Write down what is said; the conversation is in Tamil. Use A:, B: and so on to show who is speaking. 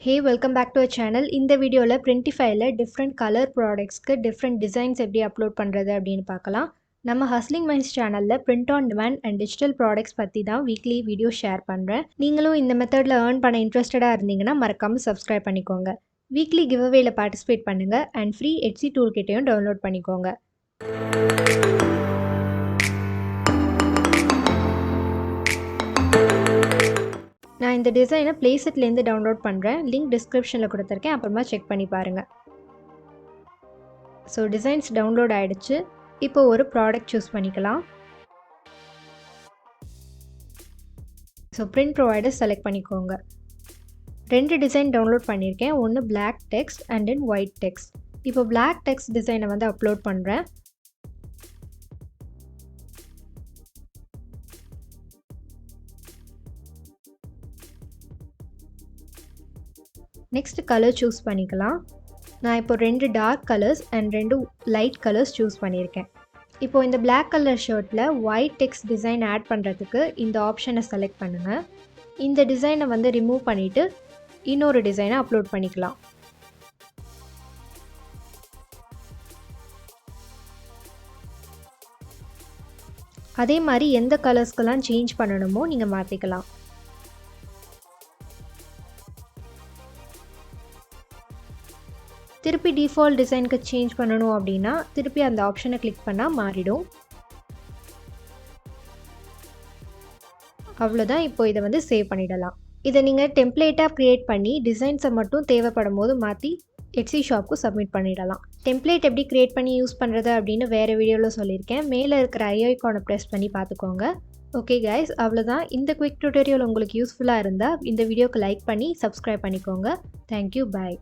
A: Hey, welcome back to our channel. இந்த வீடியோல Printifyல different color productsக்கு different designs எப்படி அப்லோட் பண்றது அப்படின்னு பார்க்கலாம். நம்ம Hustling Minds சேனல்ல print on demand and digital products பத்தி தான் வீக்லி வீடியோ ஷேர் பண்றேன். நீங்களும் இந்த மெத்தட்ல earn பண்ண இன்ட்ரெஸ்டடா இருந்தீங்கன்னா மறக்காம subscribe பண்ணிக்கோங்க. வீக்லி giveawayல பார்ட்டிசிபேட் பண்ணுங்க and free Etsy toolkitடையும் டவுன்லோட் பண்ணிக்கோங்க. நான் இந்த டிசைனை பிளேசெட்லேருந்து டவுன்லோட் பண்ணுறேன். லிங்க் டிஸ்கிரிப்ஷனில் கொடுத்துருக்கேன், அப்புறமா செக் பண்ணி பாருங்கள். ஸோ டிசைன்ஸ் டவுன்லோட் ஆகிடுச்சு. இப்போ ஒரு ப்ராடக்ட் சூஸ் பண்ணிக்கலாம். ஸோ பிரிண்ட் ப்ரொவைடர் செலக்ட் பண்ணிக்கோங்க. 2 டிசைன் டவுன்லோட் பண்ணியிருக்கேன். ஒன்று black text and then white text. இப்போ பிளாக் டெக்ஸ்ட் டிசைனை வந்து அப்லோட் பண்ணுறேன். நெக்ஸ்ட் கலர் சூஸ் பண்ணிக்கலாம். நான் இப்போ 2 dark colours and 2 light colours choose பண்ணியிருக்கேன். இப்போது இந்த பிளாக் கலர் ஷர்ட்டில் ஒயிட் டெக்ஸ்ட் டிசைன் ஆட் பண்ணுறதுக்கு இந்த ஆப்ஷனை செலக்ட் பண்ணுங்கள். இந்த டிசைனை வந்து ரிமூவ் பண்ணிவிட்டு இன்னொரு டிசைனை அப்லோட் பண்ணிக்கலாம். அதே மாதிரி எந்த கலர்ஸ்க்கெல்லாம் சேஞ்ச் பண்ணணுமோ நீங்கள் மாற்றிக்கலாம். திருப்பி டிஃபால்ட் டிசைனுக்கு சேஞ்ச் பண்ணணும் அப்படின்னா திருப்பி அந்த ஆப்ஷனை கிளிக் பண்ணால் மாறிடும். அவ்வளோதான். இப்போ இதை வந்து சேவ் பண்ணிடலாம். இதை நீங்கள் டெம்ப்ளேட்டாக க்ரியேட் பண்ணி டிசைன்ஸை மட்டும் தேவைப்படும் போது மாற்றி எட்ஸி ஷாப்க்கு சப்மிட் பண்ணிடலாம். டெம்ப்ளேட் எப்படி க்ரியேட் பண்ணி யூஸ் பண்ணுறது அப்படின்னு வேறு வீடியோவில் சொல்லியிருக்கேன். மேலே இருக்கிற ஐகானை ப்ரெஸ் பண்ணி பார்த்துக்கோங்க. ஓகே கைஸ், அவ்வளோதான். இந்த குவிக் டியூட்டோரியல் உங்களுக்கு யூஸ்ஃபுல்லாக இருந்தால் இந்த வீடியோக்கு லைக் பண்ணி சப்ஸ்கிரைப் பண்ணிக்கோங்க. தேங்க்யூ, பாய்.